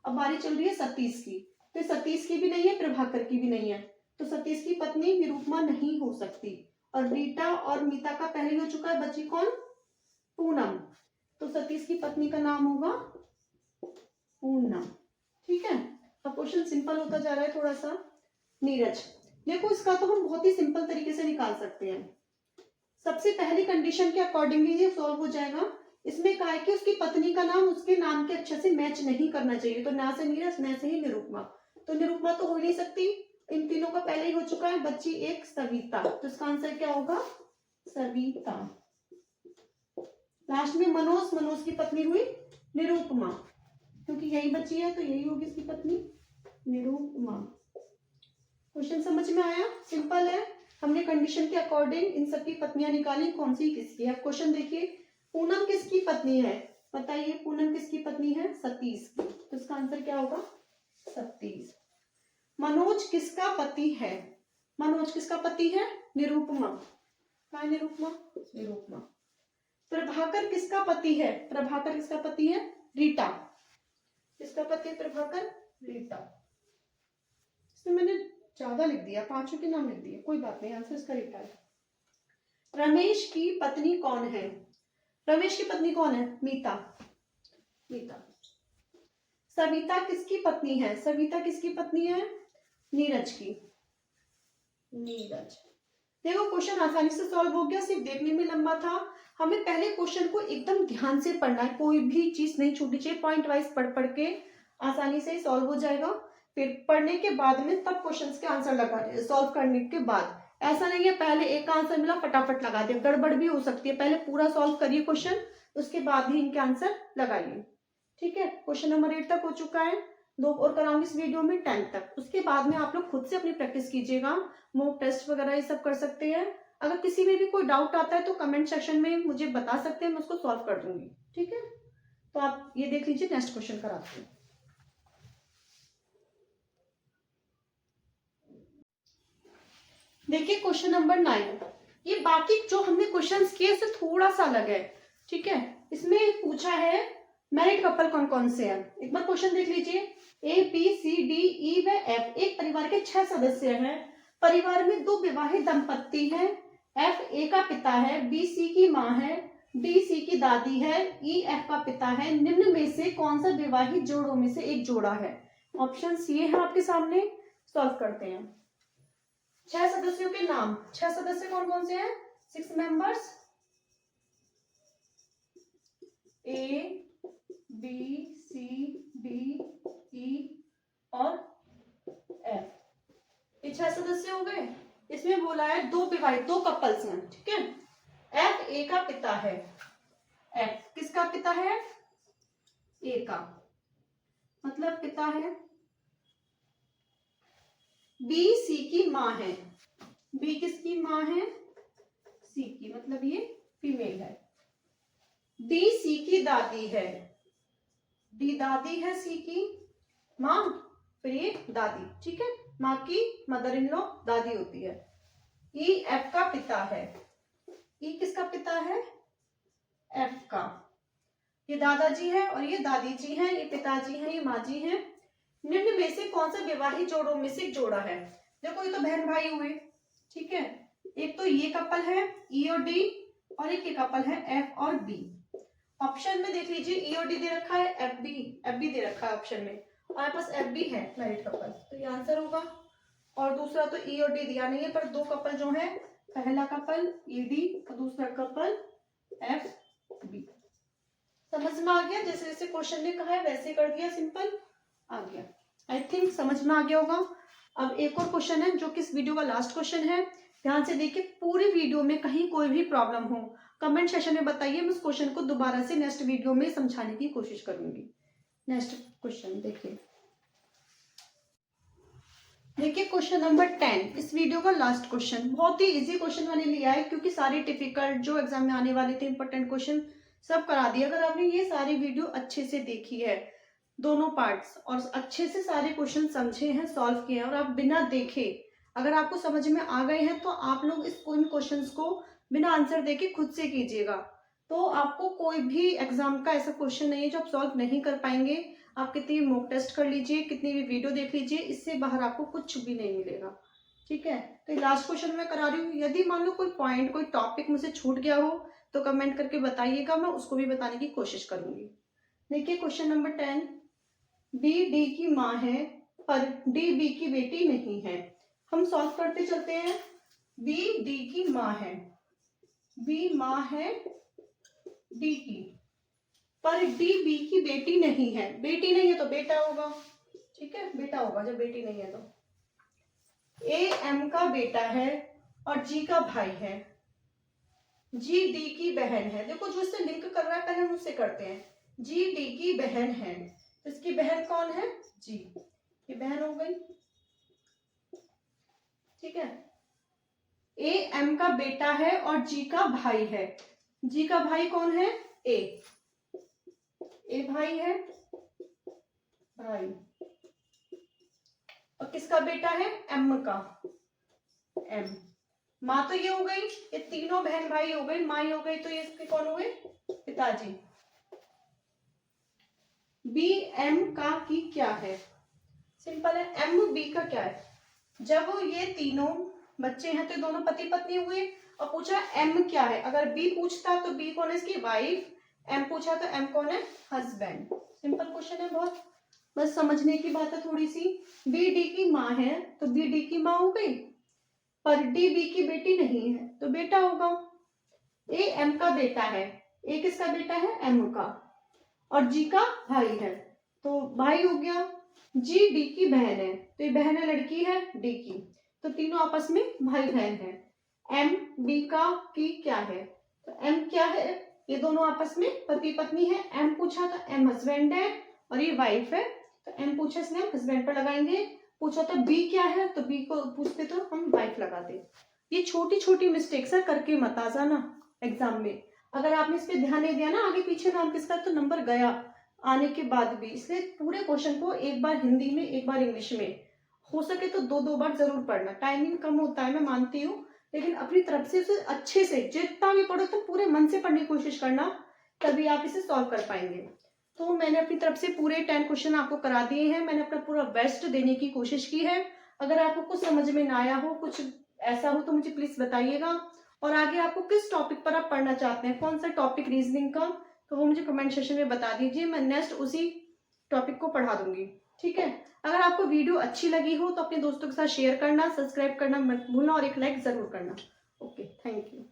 अब बारी चल रही है सतीश की, तो सतीश की भी नहीं है, प्रभाकर की भी नहीं है, तो सतीश की पत्नी निरुपमा नहीं हो सकती। और रीटा और मीता का पहले हो चुका है, बची कौन? पूनम। तो सतीश की पत्नी का नाम होगा पूनम। ठीक है, अब क्वेश्चन सिंपल होता जा रहा है थोड़ा सा। नीरज, देखो इसका तो हम बहुत ही सिंपल तरीके से निकाल सकते हैं। सबसे पहली कंडीशन के अकॉर्डिंगली ये सॉल्व हो जाएगा। इसमें कहा है कि उसकी पत्नी का नाम उसके नाम के अक्षर से मैच नहीं करना चाहिए, तो ना से नीरज, ना से ही निरुपमा, तो निरुपमा तो हो नहीं सकती। इन तीनों का पहले ही हो चुका है, बच्ची एक सविता, तो इसका आंसर क्या होगा? सविता। लास्ट में मनोज, मनोज की पत्नी हुई निरुपमा, क्योंकि यही बच्ची है तो यही होगी इसकी पत्नी निरुपमा। क्वेश्चन समझ में आया? सिंपल है, हमने कंडीशन के अकॉर्डिंग इन सबकी पत्नियां निकाली, कौन सी किसकी है। क्वेश्चन देखिए, पूनम किसकी पत्नी है? बताइए, पूनम किसकी पत्नी है? सतीश की, तो इसका आंसर क्या होगा? सतीश। मनोज किसका पति है? मनोज किसका पति है? निरुपमा। क्या है निरुपमा? निरुपमा। प्रभाकर किसका पति है? प्रभाकर किसका पति है? रीटा। किसका पति है प्रभाकर? रीटा। इसमें मैंने ज्यादा लिख दिया, पांचों के नाम लिख दिए, कोई बात नहीं, आंसर इसका रीटा है। रमेश की पत्नी कौन है? रमेश की पत्नी कौन है? मीता। मीता। सविता किसकी पत्नी है? सविता किसकी पत्नी है? नीरज की। नीरज। देखो क्वेश्चन आसानी से सॉल्व हो गया, सिर्फ देखने में लंबा था। हमें पहले क्वेश्चन को एकदम ध्यान से पढ़ना है, कोई भी चीज नहीं छूटनी चाहिए, पॉइंट वाइज पढ़ के आसानी से सॉल्व हो जाएगा। फिर पढ़ने के बाद में तब क्वेश्चंस के आंसर लगा, सॉल्व करने के बाद। ऐसा नहीं है पहले एक आंसर मिला फटाफट लगा दिया, गड़बड़ भी हो सकती है। पहले पूरा सॉल्व करिए क्वेश्चन, उसके बाद ही इनके आंसर लगाइए। ठीक है, क्वेश्चन नंबर 8 तक हो चुका है, 2 और कराऊंगी इस वीडियो में 10 तक। उसके बाद में आप लोग खुद से अपनी प्रैक्टिस कीजिएगा, मॉक टेस्ट वगैरह ये सब कर सकते हैं। अगर किसी में भी कोई डाउट आता है तो कमेंट सेक्शन में मुझे बता सकते हैं, मैं उसको सॉल्व कर दूंगी। ठीक है, तो आप ये देख लीजिए, नेक्स्ट क्वेश्चन कराते हैं। देखिए क्वेश्चन नंबर 9, ये बाकी जो हमने क्वेश्चंस किए इससे थोड़ा सा अलग है। ठीक है, इसमें पूछा है मैरिड कपल कौन कौन से हैं। एक बार क्वेश्चन देख लीजिए, ए बी सी डी ई व एफ एक परिवार के 6 सदस्य हैं। परिवार में 2 विवाहित दंपत्ति हैं। एफ ए का पिता है, बी सी की माँ है, डी सी की दादी है, ई एफ का पिता है। निम्न में से कौन सा विवाहित जोड़ों में से एक जोड़ा है? ऑप्शंस ये है आपके सामने, सॉल्व करते हैं। 6 सदस्यों के नाम, 6 सदस्य कौन कौन से हैं? 6 members, A B C D E और एफ, ये 6 सदस्य हो गए। इसमें बोला है 2 विवाहित, 2 कपल्स हैं। ठीक है, एफ ए का पिता है। एफ किसका पिता है? ए का, मतलब पिता है। बी सी की माँ है, बी किसकी माँ है? सी की, मतलब ये फीमेल है। डी सी की दादी है, डी दादी है सी की माँ, फिर ये दादी। ठीक है, माँ की मदर इन लॉ दादी होती है। ई एफ का पिता है, ई किसका पिता है? एफ का, ये दादाजी है और ये दादी जी हैं, ये पिताजी हैं, ये माँ जी हैं। निम्न में से कौन सा विवाहित जोड़ों में से जोड़ा है? देखो ये तो बहन भाई हुए। ठीक है, एक तो ये कपल है ई और डी, और एक ये कपल है एफ और बी। ऑप्शन में देख लीजिए, ई और डी दे रखा है, एफ बी दे रखा है ऑप्शन में, और पास एफ बी है मैरिड कपल, तो ये आंसर होगा। और दूसरा तो ई और डी दिया नहीं है, पर 2 कपल जो है, पहला कपल ई डी और दूसरा कपल एफ बी। समझ में आ गया? जैसे जैसे क्वेश्चन ने कहा है वैसे कर दिया, सिंपल आ गया। आई थिंक समझ में आ गया होगा। अब एक और क्वेश्चन है जो कि इस वीडियो का लास्ट क्वेश्चन है, ध्यान से देखिए। पूरी वीडियो में कहीं कोई भी प्रॉब्लम हो कमेंट सेक्शन में बताइए, मैं उस क्वेश्चन को दोबारा से नेक्स्ट वीडियो में समझाने की कोशिश करूंगी। नेक्स्ट क्वेश्चन देखिए, क्वेश्चन नंबर 10, इस वीडियो का लास्ट क्वेश्चन। बहुत ही इजी क्वेश्चन मैंने लिया है, क्योंकि सारे डिफिकल्ट जो एग्जाम में आने वाले थे इंपॉर्टेंट क्वेश्चन सब करा दिए। अगर आपने ये सारी वीडियो अच्छे से देखी है, दोनों पार्ट्स, और अच्छे से सारे क्वेश्चन समझे हैं, सॉल्व किए हैं, और आप बिना देखे अगर आपको समझ में आ गए हैं, तो आप लोग इन क्वेश्चंस को बिना आंसर देके खुद से कीजिएगा। तो आपको कोई भी एग्जाम का ऐसा क्वेश्चन नहीं है जो आप सॉल्व नहीं कर पाएंगे। आप कितनी भी मॉक टेस्ट कर लीजिए, कितनी भी वीडियो देख लीजिए, इससे बाहर आपको कुछ भी नहीं मिलेगा। ठीक है, तो लास्ट क्वेश्चन मैं करा रही हूँ। यदि मान लो कोई पॉइंट, कोई टॉपिक मुझसे छूट गया हो तो कमेंट करके बताइएगा, मैं उसको भी बताने की कोशिश करूंगी। देखिए क्वेश्चन नंबर 10, बी डी की माँ है पर डी बी की बेटी नहीं है। हम सॉल्व करते चलते हैं। बी डी की माँ है, बी माँ है डी की, पर डी बी की बेटी नहीं है। बेटी नहीं है तो बेटा होगा। ठीक है, बेटा होगा जब बेटी नहीं है तो। ए एम का बेटा है और जी का भाई है, जी डी की बहन है। देखो जो इससे लिंक कर रहा है पहले हम उससे करते हैं। जी डी की बहन है, तो इसकी बहन कौन है? जी, ये बहन हो गई। ठीक है, ए एम का बेटा है और जी का भाई है। जी का भाई कौन है? ए भाई है, भाई। और किसका बेटा है? एम का, एम। माँ तो ये हो गई, ये तीनों बहन भाई हो गई, माँ हो गई, तो ये इसके कौन हुए? पिताजी। बी एम का की क्या है? सिंपल है, एम बी का क्या है? जब ये तीनों बच्चे हैं तो दोनों पति पत्नी हुए, और पूछा एम क्या है। अगर बी पूछता तो बी कौन है? इसकी वाइफ। एम पूछा तो एम कौन है? हस्बैंड। सिंपल क्वेश्चन है बहुत, बस समझने की बात है थोड़ी सी। बी डी की माँ है तो बी डी की माँ हो गई, पर डी बी की बेटी नहीं है तो बेटा होगा। ए एम का बेटा है, ए किसका बेटा है? एम का, और जी का भाई है तो भाई हो गया। जी डी की बहन है तो ये बहन है, लड़की है डी की, तो तीनों आपस में भाई बहन है। एम बी का की क्या है? तो एम क्या है? ये दोनों आपस में पति पत्नी है। एम पूछा तो एम हस्बैंड है और ये वाइफ है, तो एम पूछा इसलिए हम हस्बैंड पर लगाएंगे। पूछा तो बी क्या है, तो बी को पूछते तो हम वाइफ लगाते। ये छोटी छोटी मिस्टेक्स है, करके मत आ जाना एग्जाम में। अगर आपने इस पे ध्यान नहीं दिया ना, आगे पीछे नाम किसका, तो नंबर गया आने के बाद भी। इसलिए पूरे क्वेश्चन को एक बार हिंदी में, एक बार इंग्लिश में, हो सके तो दो दो बार जरूर पढ़ना। टाइमिंग कम होता है मैं मानती हूँ, लेकिन अपनी तरफ से उसे अच्छे से जितना भी पढ़ो तो पूरे मन से पढ़ने की कोशिश करना, तभी आप इसे सॉल्व कर पाएंगे। तो मैंने अपनी तरफ से पूरे 10 क्वेश्चन आपको करा दिए हैं। मैंने अपना पूरा बेस्ट देने की कोशिश की है। अगर आपको कुछ समझ में ना आया हो, कुछ ऐसा हो, तो मुझे प्लीज बताइएगा। और आगे आपको किस टॉपिक पर आप पढ़ना चाहते हैं, कौन सा टॉपिक रीजनिंग का, तो वो मुझे कमेंट सेक्शन में बता दीजिए। मैं नेक्स्ट उसी टॉपिक को पढ़ा दूंगी। ठीक है, अगर आपको वीडियो अच्छी लगी हो तो अपने दोस्तों के साथ शेयर करना, सब्सक्राइब करना मत भूलना और एक लाइक जरूर करना। Okay, thank you.